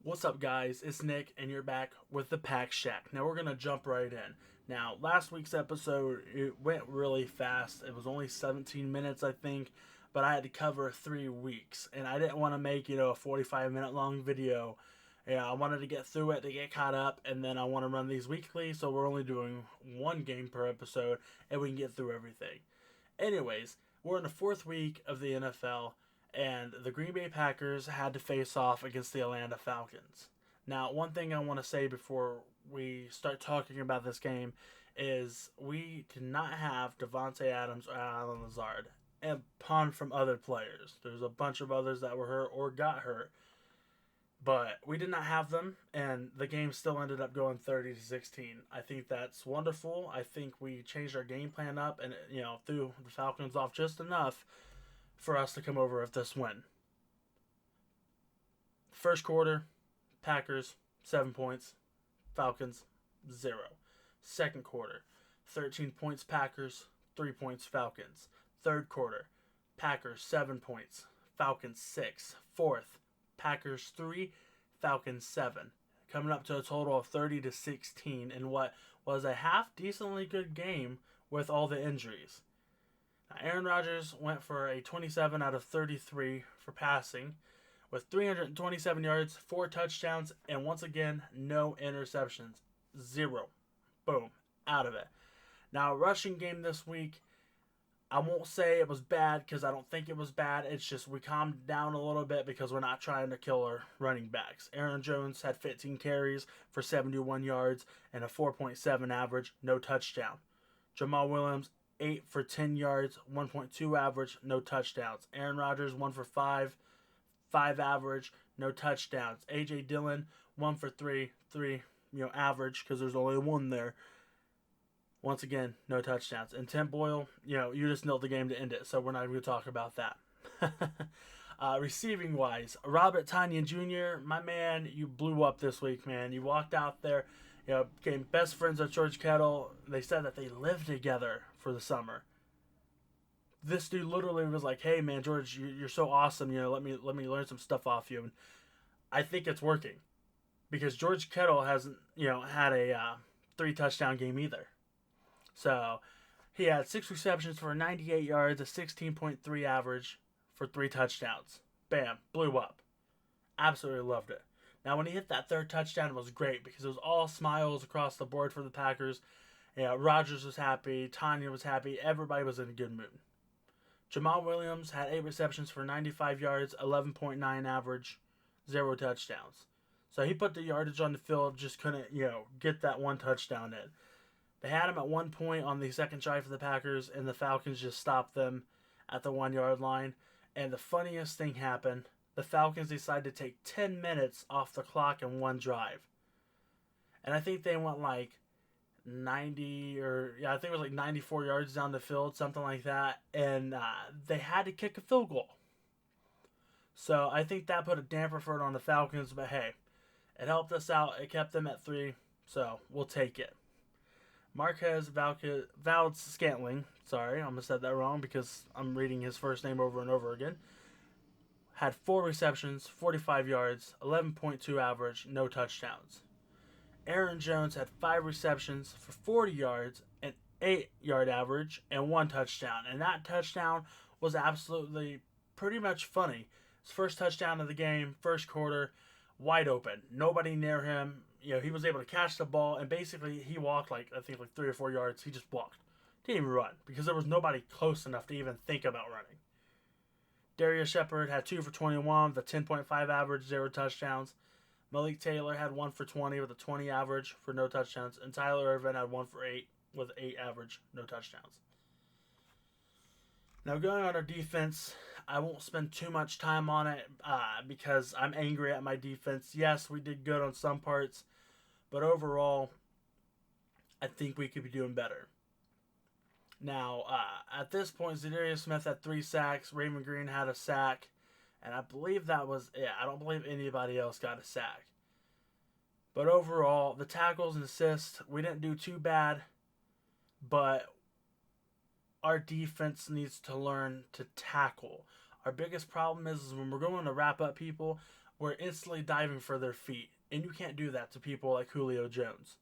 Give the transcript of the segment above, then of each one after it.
What's up, guys? It's Nick, and you're back with the Packshack. Now we're gonna jump right in. Now, last week's episode it went really fast. It was only 17 minutes, I think, but I had to cover 3 weeks, and I didn't want to make a 45-minute long video. Yeah, I wanted to get through it to get caught up, and then I want to run these weekly, so we're only doing one game per episode, and we can get through everything. Anyways, we're in the fourth week of the NFL, and the Green Bay Packers had to face off against the Atlanta Falcons. Now, one thing I want to say before we start talking about this game is we did not have Devonta Adams or Allen Lazard, and upon from other players. There's a bunch of others that were hurt or got hurt, but we did not have them, and the game still ended up going 30-16. I think that's wonderful. I think we changed our game plan up, and threw the Falcons off just enough for us to come over with this win. First quarter, Packers 7 points, Falcons 0. Second quarter, 13 points Packers, 3 points Falcons. Third quarter, Packers 7 points, Falcons 6. Fourth, Packers 3, Falcons 7. Coming up to a total of 30-16 in what was a half decently good game with all the injuries. Aaron Rodgers went for a 27 out of 33 for passing with 327 yards, 4 touchdowns, and once again, no interceptions. 0. Boom. Out of it. Now, rushing game this week, I won't say it was bad because I don't think it was bad. It's just we calmed down a little bit because we're not trying to kill our running backs. Aaron Jones had 15 carries for 71 yards and a 4.7 average, no touchdown. Jamal Williams, 8 for 10 yards, 1.2 average, no touchdowns. Aaron Rodgers, 1 for 5, 5 average, no touchdowns. A.J. Dillon, 1 for 3, 3, average because there's only one there. Once again, no touchdowns. And Tim Boyle, you just nailed the game to end it, so we're not going to talk about that. Receiving wise, Robert Tonyan Jr., my man, you blew up this week, man. You walked out there, became best friends with George Kittle. They said that they lived together for the summer. This dude literally was like, "Hey, man, George, you're so awesome. Let me learn some stuff off you." And I think it's working because George Kittle hasn't, had a 3 touchdown game either. So he had 6 receptions for 98 yards, a 16.3 average for 3 touchdowns. Bam, blew up. Absolutely loved it. Now, when he hit that 3rd touchdown, it was great because it was all smiles across the board for the Packers. Rodgers was happy. Tanya was happy. Everybody was in a good mood. Jamal Williams had 8 receptions for 95 yards, 11.9 average, 0 touchdowns. So he put the yardage on the field, just couldn't, get that 1 touchdown in. They had him at 1 point on the second drive for the Packers, and the Falcons just stopped them at the 1-yard line. And the funniest thing happened. The Falcons decided to take 10 minutes off the clock in one drive. And I think they went like 94 yards down the field, something like that. And they had to kick a field goal. So I think that put a damper for it on the Falcons. But hey, it helped us out. It kept them at 3. So we'll take it. Marquez Valdes-Scantling, sorry, I almost said that wrong because I'm reading his first name over and over again, had 4 receptions, 45 yards, 11.2 average, no touchdowns. Aaron Jones had 5 receptions for 40 yards, an 8-yard average, and 1 touchdown. And that touchdown was absolutely pretty much funny. His first touchdown of the game, first quarter, wide open. Nobody near him. He was able to catch the ball, and basically he walked like 3 or 4 yards. He just walked. Didn't even run because there was nobody close enough to even think about running. Darius Shepard had 2 for 21 with a 10.5 average, 0 touchdowns. Malik Taylor had 1 for 20 with a 20 average for no touchdowns. And Tyler Ervin had 1 for 8 with 8 average, no touchdowns. Now going on our defense, I won't spend too much time on it because I'm angry at my defense. Yes, we did good on some parts, but overall, I think we could be doing better. Now, at this point, Zadarius Smith had 3 sacks. Raymond Green had a sack. And I believe that was it. I don't believe anybody else got a sack. But overall, the tackles and assists, we didn't do too bad. But our defense needs to learn to tackle. Our biggest problem is when we're going to wrap up people, were instantly diving for their feet. And you can't do that to people like Julio Jones.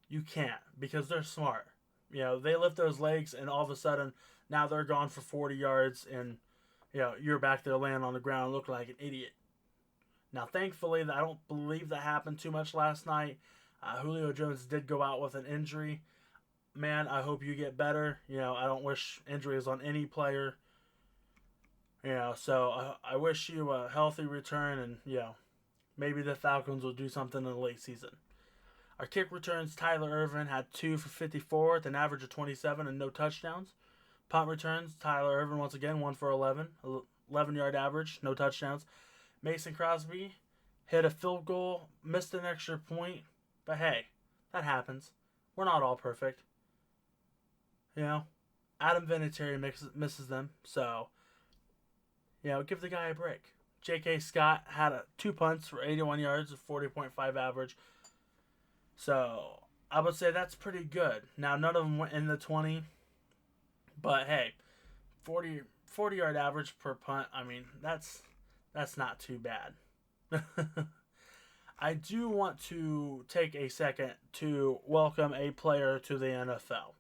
You can't, because they're smart. They lift those legs, and all of a sudden, now they're gone for 40 yards, and, you're back there laying on the ground looking like an idiot. Now, thankfully, I don't believe that happened too much last night. Julio Jones did go out with an injury. Man, I hope you get better. I don't wish injuries on any player. So I wish you a healthy return, and, maybe the Falcons will do something in the late season. Our kick returns, Tyler Ervin had 2 for 54 with an average of 27 and no touchdowns. Punt returns, Tyler Ervin once again 1 for 11, 11-yard average, no touchdowns. Mason Crosby hit a field goal, missed an extra point, but hey, that happens. We're not all perfect. Adam Vinatieri misses them, so, give the guy a break. J.K. Scott had 2 punts for 81 yards, a 40.5 average. So, I would say that's pretty good. Now, none of them went in the 20. But, hey, 40-yard average per punt, I mean, that's not too bad. I do want to take a second to welcome a player to the NFL.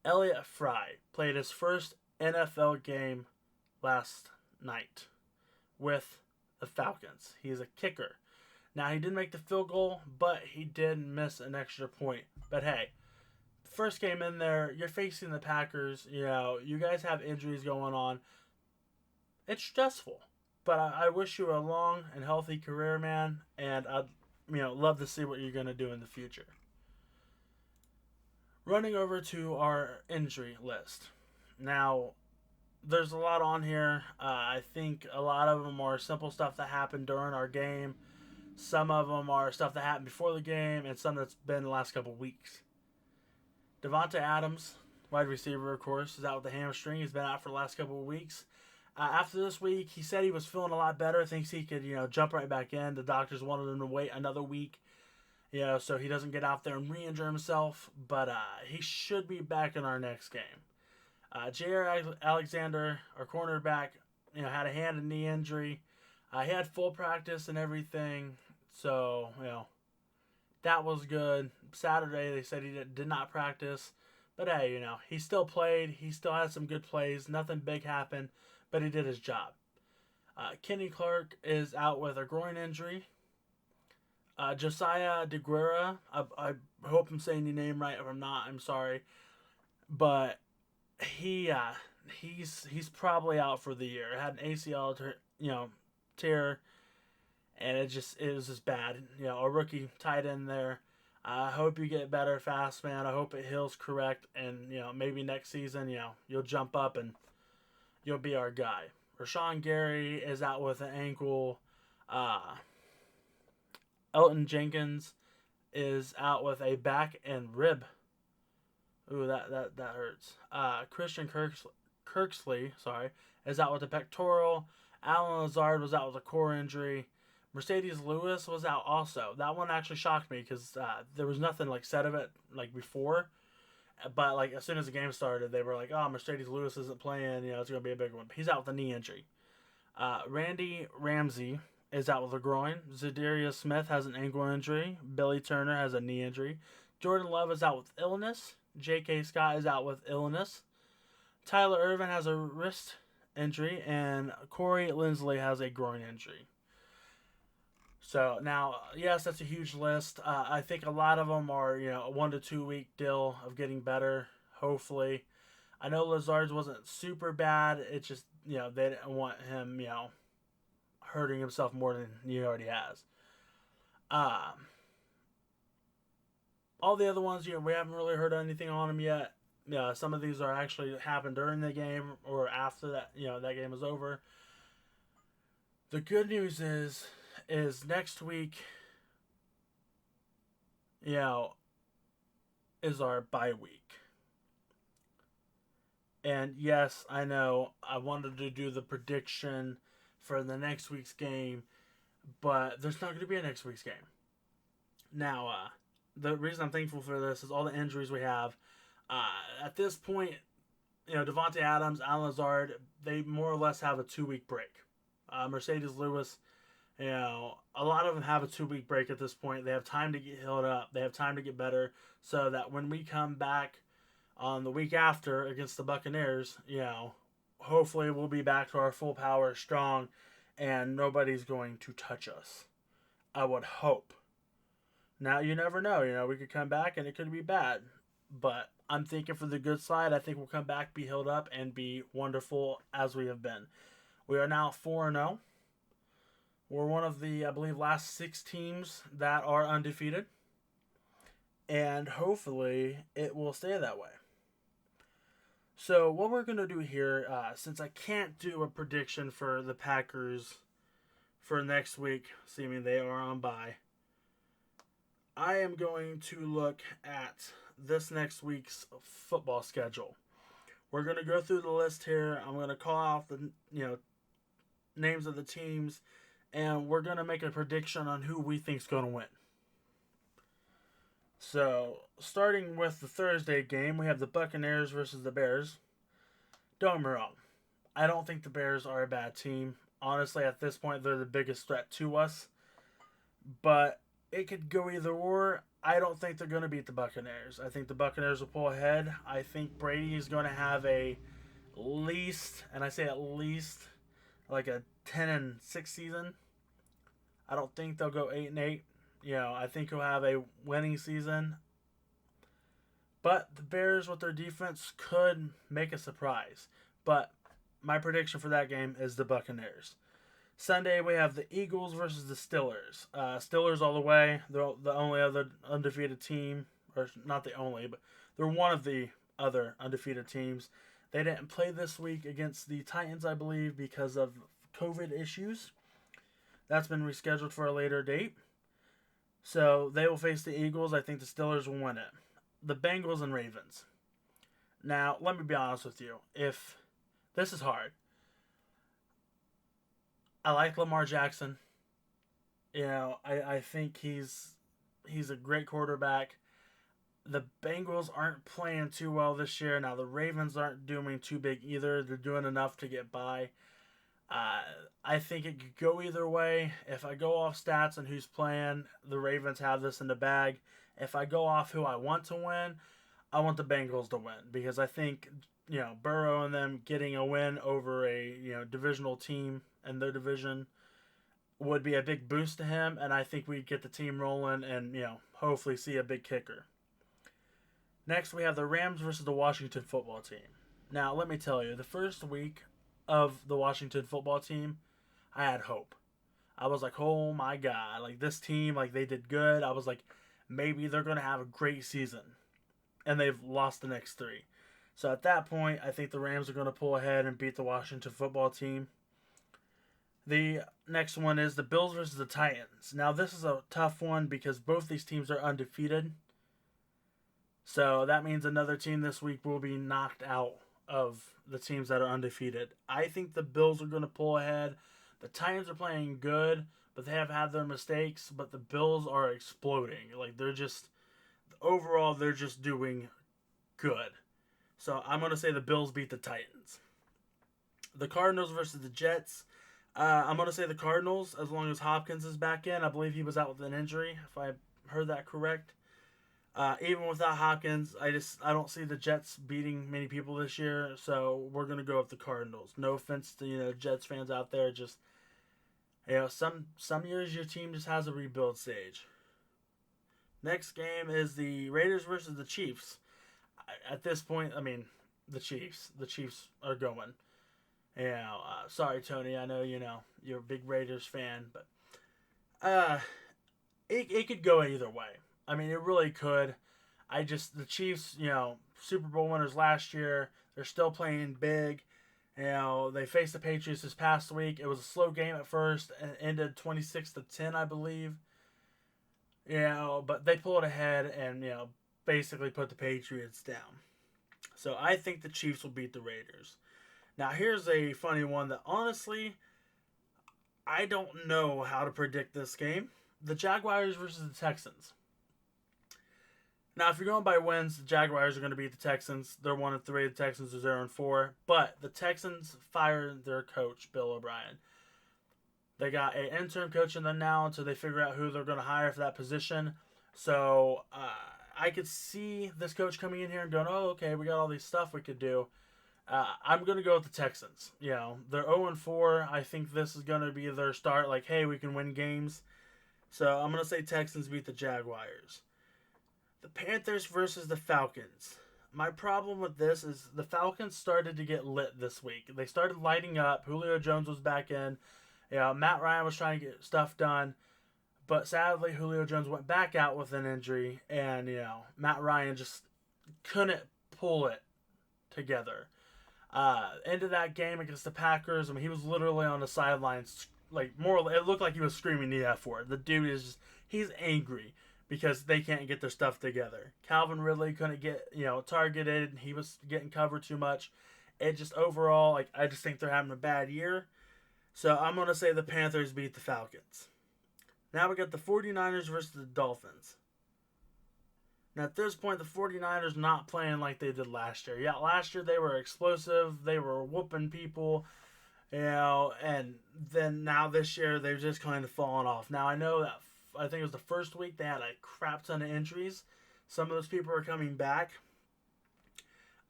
Elliot Frye played his first NFL game last night with the Falcons. He's a kicker. Now, he didn't make the field goal, but he did miss an extra point. But hey, first game in there, you're facing the Packers. You guys have injuries going on. It's stressful. But I wish you a long and healthy career, man. And I'd love to see what you're going to do in the future. Running over to our injury list. Now, there's a lot on here. I think a lot of them are simple stuff that happened during our game. Some of them are stuff that happened before the game, and some that's been the last couple weeks. Devonta Adams, wide receiver, of course, is out with the hamstring. He's been out for the last couple of weeks. After this week, he said he was feeling a lot better. Thinks he could, jump right back in. The doctors wanted him to wait another week, so he doesn't get out there and re-injure himself. But he should be back in our next game. J.R. Alexander, our cornerback, had a hand and knee injury. He had full practice and everything. So, that was good. Saturday, they said he did not practice. But, hey, he still played. He still had some good plays. Nothing big happened, but he did his job. Kenny Clark is out with a groin injury. Josiah DeGuerra, I hope I'm saying your name right. If I'm not, I'm sorry. But he's probably out for the year. Had an ACL, tear, and it was just bad. A rookie tight end there. I hope you get better fast, man. I hope it heals correct, and maybe next season, you'll jump up and you'll be our guy. Rashawn Gary is out with an ankle. Elton Jenkins is out with a back and rib. Ooh, that hurts. Christian Kirksley, is out with a pectoral. Alan Lazard was out with a core injury. Mercedes Lewis was out also. That one actually shocked me because there was nothing said of it before. But as soon as the game started, they were like, "Oh, Mercedes Lewis isn't playing. It's gonna be a big one." He's out with a knee injury. Randy Ramsey is out with a groin. Zadarius Smith has an ankle injury. Billy Turner has a knee injury. Jordan Love is out with illness. J.K. Scott is out with illness. Tyler Ervin has a wrist injury, and Corey Lindsley has a groin injury. So now, yes, that's a huge list. I think a lot of them are, a 1 to 2 week deal of getting better, hopefully. I know Lazard's wasn't super bad. It's just, they didn't want him, hurting himself more than he already has. All the other ones, we haven't really heard anything on them yet. Some of these are actually happened during the game or after that, that game is over. The good news is next week, is our bye week. And yes, I know I wanted to do the prediction for the next week's game, but there's not going to be a next week's game. Now, the reason I'm thankful for this is all the injuries we have. At this point, Devonta Adams, Alan Lazard, they more or less have a 2 week break. Mercedes Lewis, A lot of them have a 2 week break at this point. They have time to get healed up. They have time to get better so that when we come back on the week after against the Buccaneers, hopefully we'll be back to our full power, strong, and nobody's going to touch us. I would hope. Now, you never know. We could come back and it could be bad. But I'm thinking for the good side, I think we'll come back, be healed up, and be wonderful as we have been. We are now 4-0. We're one of the, I believe, last 6 teams that are undefeated. And hopefully it will stay that way. So what we're going to do here, since I can't do a prediction for the Packers for next week, assuming they are on bye, I am going to look at this next week's football schedule. We're going to go through the list here. I'm going to call out the names of the teams, and we're going to make a prediction on who we think is going to win. So, starting with the Thursday game, we have the Buccaneers versus the Bears. Don't get me wrong. I don't think the Bears are a bad team. Honestly, at this point, they're the biggest threat to us. But it could go either or. I don't think they're going to beat the Buccaneers. I think the Buccaneers will pull ahead. I think Brady is going to have at least, like a 10-6 season. I don't think they'll go 8-8. I think he'll have a winning season. But the Bears, with their defense, could make a surprise. But my prediction for that game is the Buccaneers. Sunday, we have the Eagles versus the Steelers. Steelers all the way. They're the only other undefeated team. Or not the only, but they're one of the other undefeated teams. They didn't play this week against the Titans, I believe, because of COVID issues. That's been rescheduled for a later date. So they will face the Eagles. I think the Steelers will win it. The Bengals and Ravens. Now, let me be honest with you. If this is hard. I like Lamar Jackson. I think he's a great quarterback. The Bengals aren't playing too well this year. Now, the Ravens aren't doing too big either. They're doing enough to get by. I think it could go either way. If I go off stats and who's playing, the Ravens have this in the bag. If I go off who I want to win, I want the Bengals to win. Because I think, Burrow and them getting a win over a, divisional team in their division would be a big boost to him. And I think we'd get the team rolling and, hopefully see a big kicker. Next, we have the Rams versus the Washington football team. Now, let me tell you, the first week of the Washington football team, I had hope. I was like, oh my God, this team, they did good. I was like, maybe they're going to have a great season. And they've lost the next 3. So at that point, I think the Rams are going to pull ahead and beat the Washington football team. The next one is the Bills versus the Titans. Now, this is a tough one because both these teams are undefeated. So that means another team this week will be knocked out of the teams that are undefeated. I think the Bills are going to pull ahead. The Titans are playing good, but they have had their mistakes. But the Bills are exploding. They're just doing good. So I'm going to say the Bills beat the Titans. The Cardinals versus the Jets. I'm going to say the Cardinals as long as Hopkins is back in. I believe he was out with an injury, if I heard that correct. Even without Hopkins, I don't see the Jets beating many people this year, so we're gonna go with the Cardinals. No offense to Jets fans out there, just some years your team just has a rebuild stage. Next game is the Raiders versus the Chiefs. At this point, the Chiefs are going. Sorry Tony, I know you're a big Raiders fan, but it could go either way. It really could. The Chiefs, Super Bowl winners last year, they're still playing big. They faced the Patriots this past week. It was a slow game at first and ended 26-10, I believe. But they pulled ahead and, basically put the Patriots down. So I think the Chiefs will beat the Raiders. Now, here's a funny one that, honestly, I don't know how to predict this game. The Jaguars versus the Texans. Now, if you're going by wins, the Jaguars are going to beat the Texans. They're 1-3. The Texans are 0-4. But the Texans fired their coach, Bill O'Brien. They got an interim coach in there now until they figure out who they're going to hire for that position. So I could see this coach coming in here and going, oh, okay, we got all these stuff we could do. I'm going to go with the Texans. You know, they're 0-4. I think this is going to be their start. Like, hey, we can win games. So I'm going to say Texans beat the Jaguars. The Panthers versus the Falcons. My problem with this is the Falcons started to get lit this week. They started lighting up. Julio Jones was back in. You know, Matt Ryan was trying to get stuff done. But sadly, Julio Jones went back out with an injury. And, you know, Matt Ryan just couldn't pull it together. Into that game against the Packers, I mean, he was literally on the sidelines, like, it looked like he was screaming the F word. The dude is just, he's angry because they can't get their stuff together. Calvin Ridley couldn't get, you know, targeted. He was getting covered too much. It just overall, like, I just think they're having a bad year. So I'm going to say the Panthers beat the Falcons. Now we got the 49ers versus the Dolphins. Now, at this point, the 49ers not playing like they did last year. Yeah, last year they were explosive. They were whooping people, you know, and then now this year they've just kind of fallen off. Now, I know that I think it was the first week they had a crap ton of injuries. Some of those people are coming back.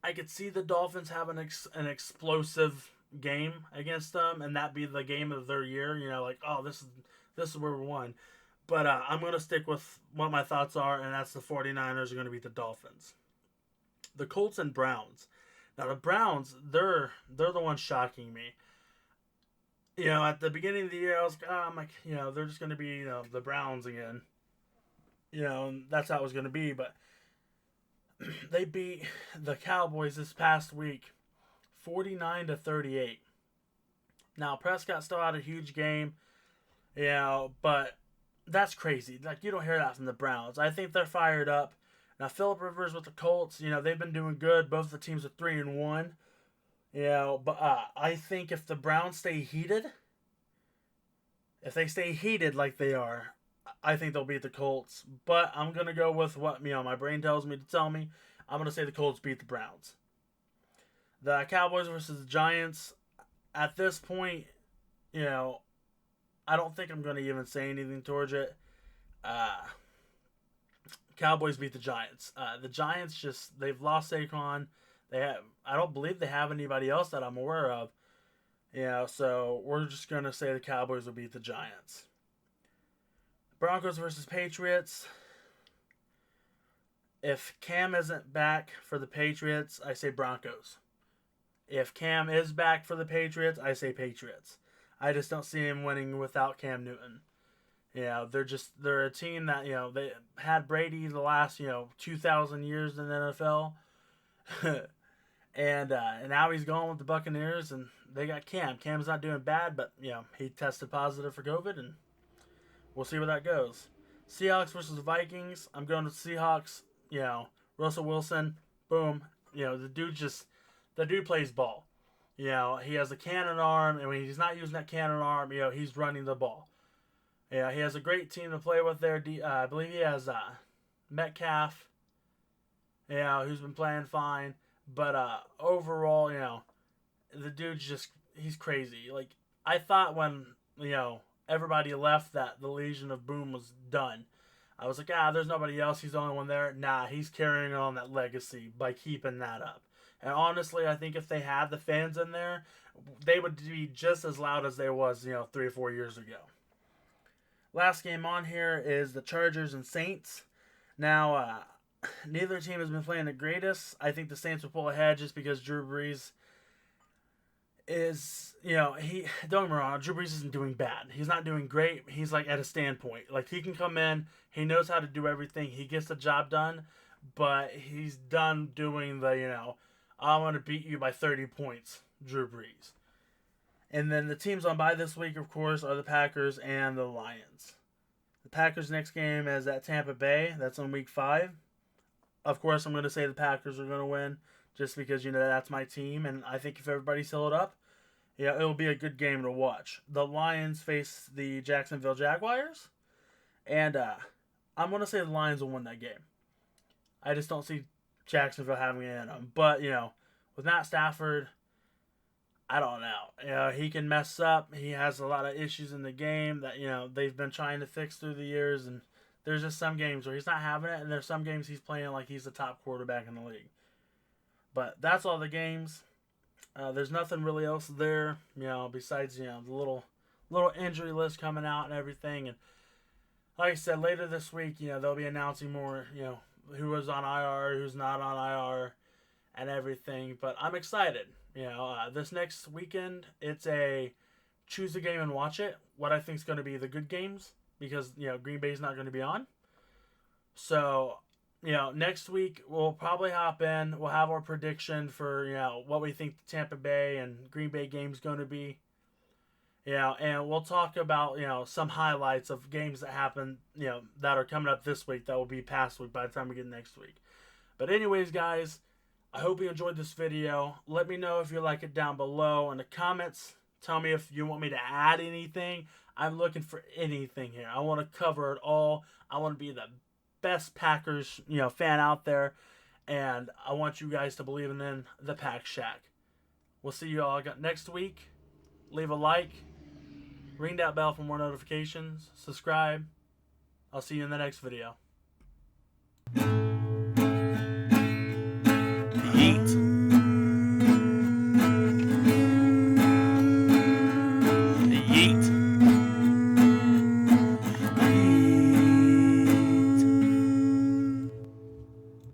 I could see the Dolphins have an explosive game against them, and that be the game of their year. You know, like, oh, this is where we won. But I'm going to stick with what my thoughts are, and that's the 49ers are going to beat the Dolphins. The Colts and Browns. Now, the Browns, they're the ones shocking me. You know, at the beginning of the year, I'm like, you know, they're just going to be, you know, the Browns again. You know, and that's how it was going to be. But they beat the Cowboys this past week, 49-38. Now, Prescott still had a huge game, you know, but that's crazy. Like, you don't hear that from the Browns. I think they're fired up. Now, Phillip Rivers with the Colts, you know, they've been doing good. Both the teams are 3-1. You know, but I think if the Browns stay heated, like they are, I think they'll beat the Colts. But I'm going to go with what, you know, my brain tells me to tell me. I'm going to say the Colts beat the Browns. The Cowboys versus the Giants. At this point, you know, I don't think I'm going to even say anything towards it. Cowboys beat the Giants. The Giants they've lost Saquon. I don't believe they have anybody else that I'm aware of. You know, so we're just going to say the Cowboys will beat the Giants. Broncos versus Patriots. If Cam isn't back for the Patriots, I say Broncos. If Cam is back for the Patriots, I say Patriots. I just don't see him winning without Cam Newton. You know, they're a team that, you know, they had Brady the last, you know, 2,000 years in the NFL. and now he's going with the Buccaneers, and they got Cam. Cam's not doing bad, but, you know, he tested positive for COVID, and we'll see where that goes. Seahawks versus the Vikings. I'm going to Seahawks. You know, Russell Wilson, boom. You know, the dude plays ball. You know, he has a cannon arm, and when he's not using that cannon arm, you know, he's running the ball. Yeah, he has a great team to play with there. I believe he has Metcalf, you know, who's been playing fine. But overall, you know, the dude's he's crazy. Like, I thought when, you know, everybody left that the Legion of Boom was done. I was like, there's nobody else. He's the only one there. Nah, he's carrying on that legacy by keeping that up. And honestly, I think if they had the fans in there, they would be just as loud as they was, you know, 3 or 4 years ago. Last game on here is the Chargers and Saints. Now, neither team has been playing the greatest. I think the Saints will pull ahead just because Drew Brees is, you know, don't get me wrong, Drew Brees isn't doing bad. He's not doing great. He's like at a standpoint. Like, he can come in, he knows how to do everything, he gets the job done, but he's done doing the, you know, I'm going to beat you by 30 points, Drew Brees. And then the teams on bye this week, of course, are the Packers and the Lions. The Packers' next game is at Tampa Bay. That's on week 5. Of course, I'm going to say the Packers are going to win just because, you know, that's my team. And I think if everybody's held up, yeah, it'll be a good game to watch. The Lions face the Jacksonville Jaguars. And I'm going to say the Lions will win that game. I just don't see Jacksonville having it in them. But, you know, with Matt Stafford, I don't know. He can mess up. He has a lot of issues in the game that, they've been trying to fix through the years. And there's just some games where he's not having it. And there's some games he's playing like he's the top quarterback in the league. But that's all the games. There's nothing really else there, besides, the little injury list coming out and everything. And like I said, later this week, they'll be announcing more, who was on IR, who's not on IR, and everything. But I'm excited. This next weekend, it's a choose a game and watch it. What I think is going to be the good games, because, Green Bay's not going to be on. So, next week we'll probably hop in. We'll have our prediction for, what we think the Tampa Bay and Green Bay game's going to be. And we'll talk about, some highlights of games that happen, that are coming up this week that will be past week by the time we get next week. But anyways, guys, I hope you enjoyed this video. Let me know if you like it down below in the comments. Tell me if you want me to add anything. I'm looking for anything here. I want to cover it all. I want to be the best Packers, fan out there. And I want you guys to believe in the Packshack. We'll see you all next week. Leave a like. Ring that bell for more notifications. Subscribe. I'll see you in the next video.